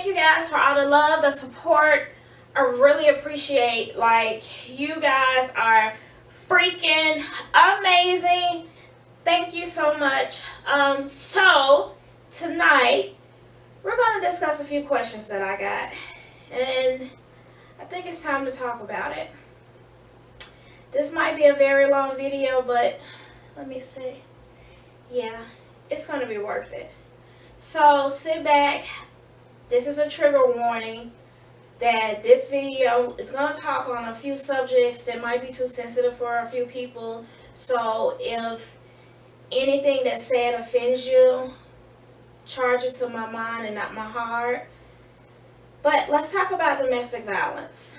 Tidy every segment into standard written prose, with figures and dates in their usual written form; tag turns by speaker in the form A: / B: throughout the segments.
A: you guys for all the love, the support. I really appreciate, like, you guys are freaking amazing. Thank you so much. So tonight we're going to discuss a few questions that I got, and I think it's time to talk about it. This might be a very long video, but let me see. Yeah, it's going to be worth it. So sit back. This is a trigger warning that this video is going to talk on a few subjects that might be too sensitive for a few people. So if anything that's said offends you, charge it to my mind and not my heart. But let's talk about domestic violence.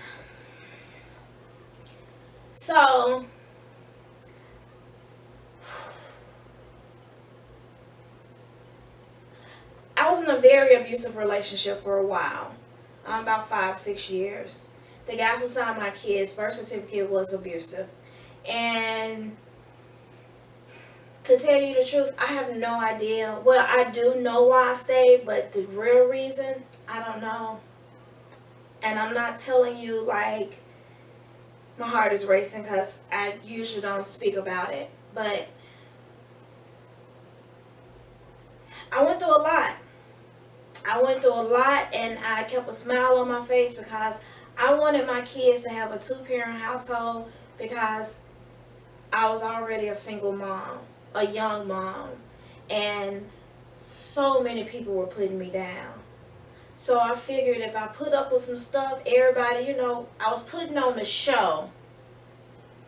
A: So I was in a very abusive relationship for a while, about 5-6 years. The guy who signed my kids' birth certificate was abusive. And to tell you the truth, I have no idea. Well, I do know why I stayed, but the real reason, I don't know. And I'm not telling you like my heart is racing because I usually don't speak about it. But I went through a lot. And I kept a smile on my face because I wanted my kids to have a 2-parent household because I was already a single mom, a young mom, and so many people were putting me down. So I figured if I put up with some stuff, everybody, I was putting on the show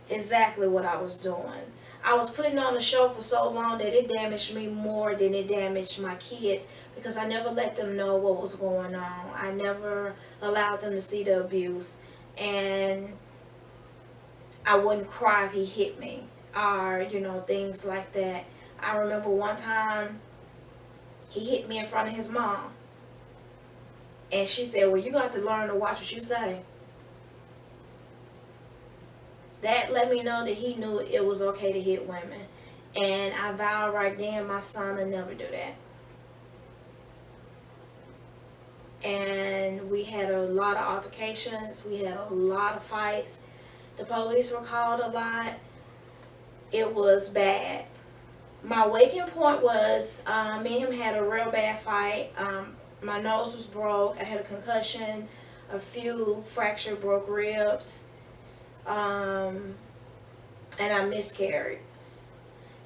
A: exactly what I was doing. I was putting on the show for so long that it damaged me more than it damaged my kids because I never let them know what was going on. I never allowed them to see the abuse, and I wouldn't cry if he hit me or, things like that. I remember one time he hit me in front of his mom, and she said, well, you got to learn to watch what you say. That let me know that he knew it was okay to hit women. And I vowed right then my son would never do that. And we had a lot of altercations. We had a lot of fights. The police were called a lot. It was bad. My waking point was me and him had a real bad fight. My nose was broke. I had a concussion, a few fractured, broke ribs. And I miscarried.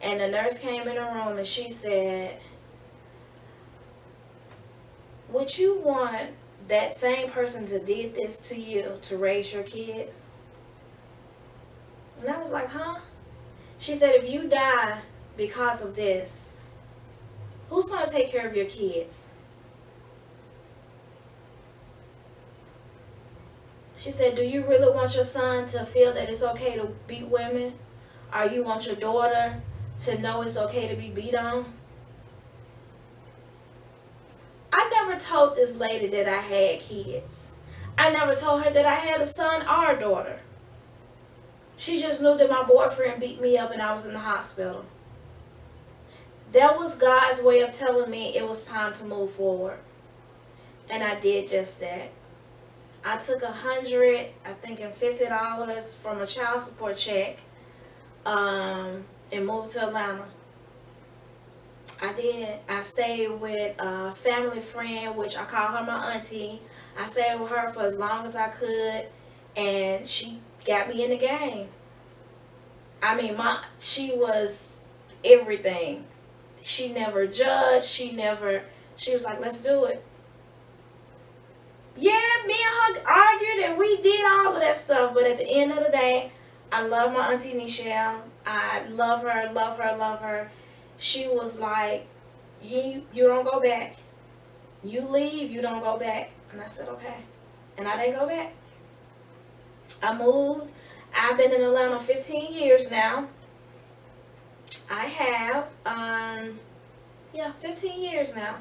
A: And the nurse came in the room and she said, would you want that same person to did this to you to raise your kids? And I was like, huh? She said, if you die because of this, who's going to take care of your kids? She said, do you really want your son to feel that it's okay to beat women? Or you want your daughter to know it's okay to be beat on? I never told this lady that I had kids. I never told her that I had a son or a daughter. She just knew that my boyfriend beat me up and I was in the hospital. That was God's way of telling me it was time to move forward. And I did just that. I took $150 from a child support check and moved to Atlanta. I did. I stayed with a family friend, which I call her my auntie. I stayed with her for as long as I could, and she got me in the game. I mean, she was everything. She never judged. She was like, let's do it. Yeah, me and her argued and we did all of that stuff, but at the end of the day, I love my auntie Michelle. I love her, love her, love her. She was like, you don't go back. You leave, you don't go back. And I said, okay. And I didn't go back. I moved. I've been in Atlanta 15 years now. I have, 15 years now.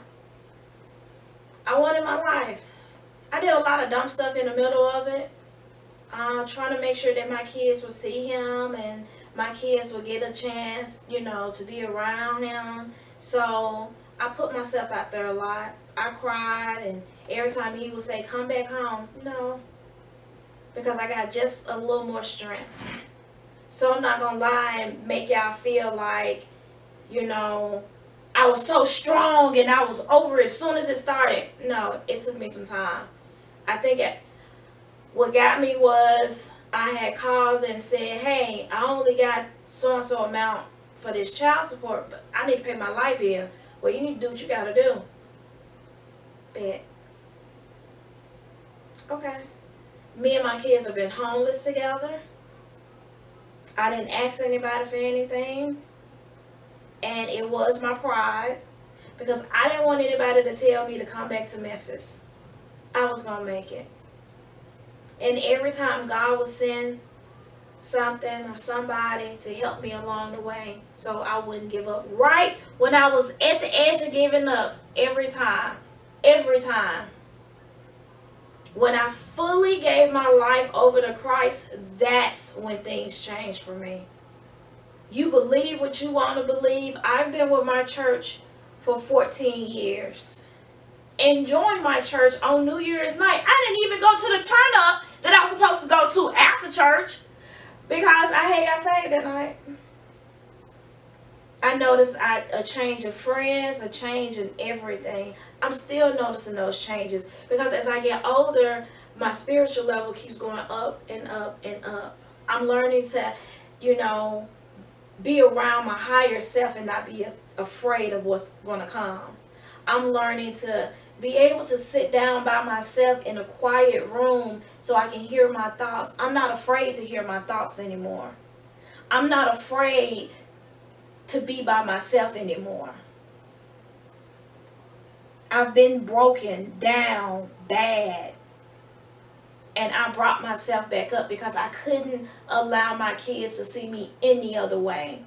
A: I wanted my life. I did a lot of dumb stuff in the middle of it. Trying to make sure that my kids would see him and my kids would get a chance, to be around him. So I put myself out there a lot. I cried, and every time he would say, come back home. No, because I got just a little more strength. So I'm not going to lie and make y'all feel like, you know, I was so strong and I was over it as soon as it started. No, it took me some time. I think what got me was I had called and said, hey, I only got so-and-so amount for this child support, but I need to pay my light bill. Well, you need to do what you got to do. Bet. Okay. Me and my kids have been homeless together. I didn't ask anybody for anything. And it was my pride, because I didn't want anybody to tell me to come back to Memphis. I was going to make it. And every time God would send something or somebody to help me along the way so I wouldn't give up. Right when I was at the edge of giving up, every time. When I fully gave my life over to Christ, that's when things changed for me. You believe what you want to believe. I've been with my church for 14 years. And joined my church on New Year's night. I didn't even go to the turn up that I was supposed to go to after church, because I had got saved that night. I noticed a change of friends, a change in everything. I'm still noticing those changes, because as I get older, my spiritual level keeps going up and up and up. I'm learning to, be around my higher self and not be afraid of what's going to come. I'm learning to be able to sit down by myself in a quiet room so I can hear my thoughts. I'm not afraid to hear my thoughts anymore. I'm not afraid to be by myself anymore. I've been broken down bad, and I brought myself back up because I couldn't allow my kids to see me any other way.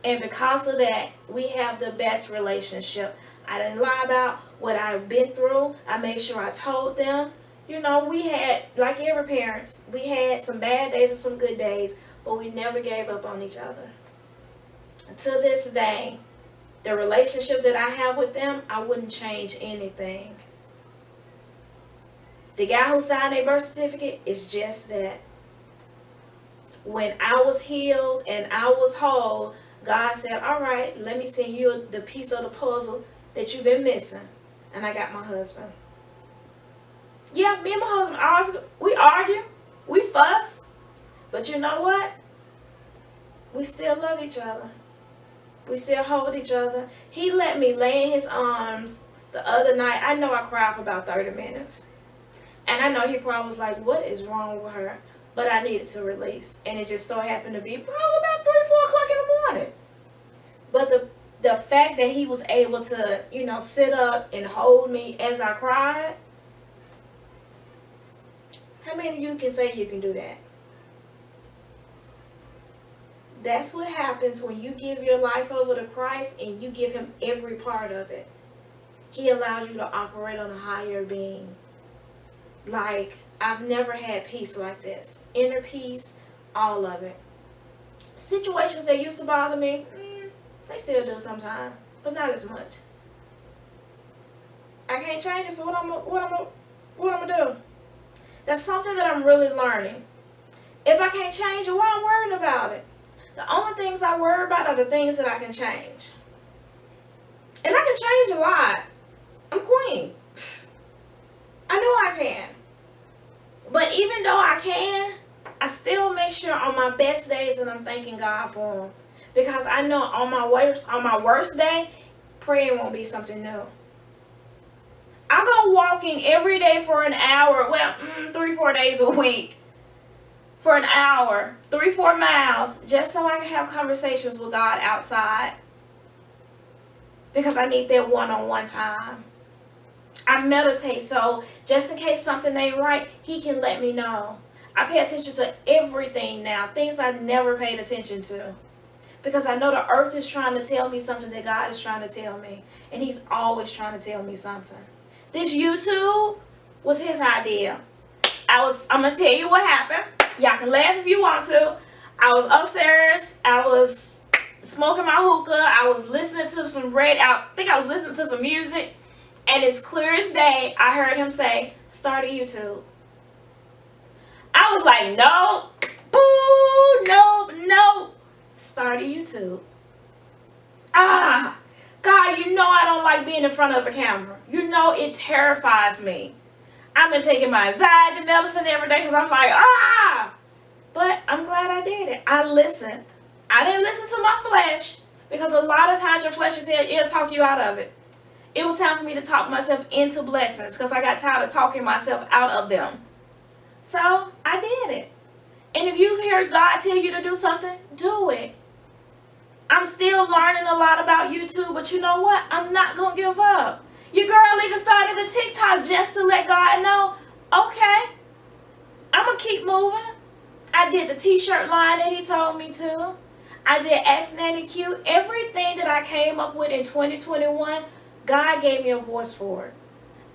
A: And because of that, we have the best relationship. I didn't lie about what I've been through. I made sure I told them. We had, like every parents, we had some bad days and some good days, but we never gave up on each other. Until this day, the relationship that I have with them, I wouldn't change anything. The guy who signed a birth certificate is just that. When I was healed and I was whole, God said, all right, let me send you the piece of the puzzle that you've been missing. And I got my husband. Yeah, me and my husband, we argue, we fuss. But you know what? We still love each other. We still hold each other. He let me lay in his arms the other night. I know I cried for about 30 minutes. And I know he probably was like, what is wrong with her? But I needed to release. And it just so happened to be probably about 3, 4 o'clock in the morning. But the fact that he was able to, sit up and hold me as I cried. How many of you can say you can do that? That's what happens when you give your life over to Christ and you give him every part of it. He allows you to operate on a higher being. Like, I've never had peace like this. Inner peace, all of it. Situations that used to bother me, they still do sometimes, but not as much. I can't change it, so what I'm gonna do? That's something that I'm really learning. If I can't change it, why am I worrying about it? The only things I worry about are the things that I can change. And I can change a lot. I'm queen. I know I can. But even though I can, I still make sure on my best days that I'm thanking God for them. Because I know on my worst day, praying won't be something new. I'm going walking every day for an hour. Well, 3, 4 days a week. For an hour. 3, 4 miles. Just so I can have conversations with God outside. Because I need that one-on-one time. I meditate, so just in case something ain't right, he can let me know. I pay attention to everything now, things I never paid attention to. Because I know the earth is trying to tell me something that God is trying to tell me. And he's always trying to tell me something. This YouTube was his idea. I'm going to tell you what happened. Y'all can laugh if you want to. I was upstairs. I was smoking my hookah. I was listening to I think I was listening to some music. And it's clear as day, I heard him say, start a YouTube. I was like, no, boo, no, start a YouTube. God, you know I don't like being in front of a camera. You know it terrifies me. I've been taking my anxiety medicine every day because I'm like, But I'm glad I did it. I listened. I didn't listen to my flesh because a lot of times your flesh will talk you out of it. It was time for me to talk myself into blessings because I got tired of talking myself out of them. So I did it. And if you hear God tell you to do something, do it. I'm still learning a lot about YouTube, but you know what? I'm not going to give up. Your girl even started a TikTok just to let God know, okay, I'm going to keep moving. I did the t-shirt line that he told me to. I did Ask Nanny Q. Everything that I came up with in 2021, God gave me a voice for it.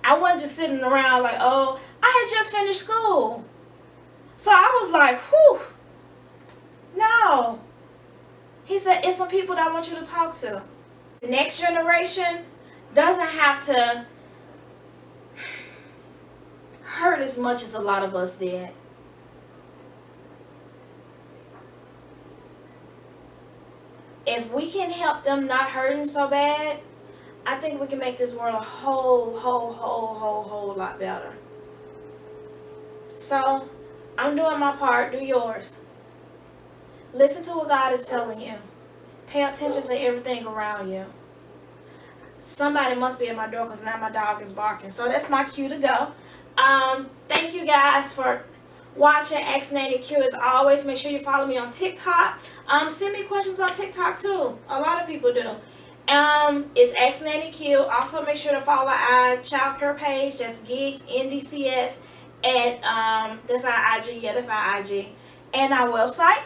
A: I wasn't just sitting around like, oh, I had just finished school. So I was like, whew, no. He said, it's some people that I want you to talk to. The next generation doesn't have to hurt as much as a lot of us did. If we can help them not hurting so bad, I think we can make this world a whole lot better. So, I'm doing my part, do yours. Listen to what God is telling you. Pay attention to everything around you. Somebody must be at my door because now my dog is barking. So that's my cue to go. Thank you guys for watching Ask Nanny Q. As always, make sure you follow me on TikTok. Send me questions on TikTok too. A lot of people do. It's Ask Nanny Q. Also, make sure to follow our childcare page. That's Gigs NDCS. And that's our IG. Yeah, that's our IG. And our website,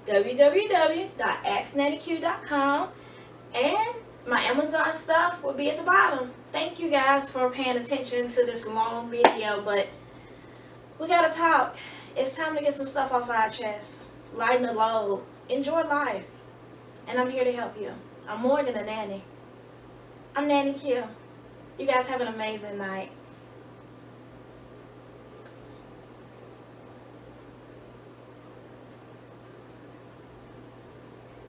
A: www.asknannyq.com. And my Amazon stuff will be at the bottom. Thank you guys for paying attention to this long video, but we gotta talk. It's time to get some stuff off our chest. Lighten the load. Enjoy life. And I'm here to help you. I'm more than a nanny. I'm Nanny Q. You guys have an amazing night.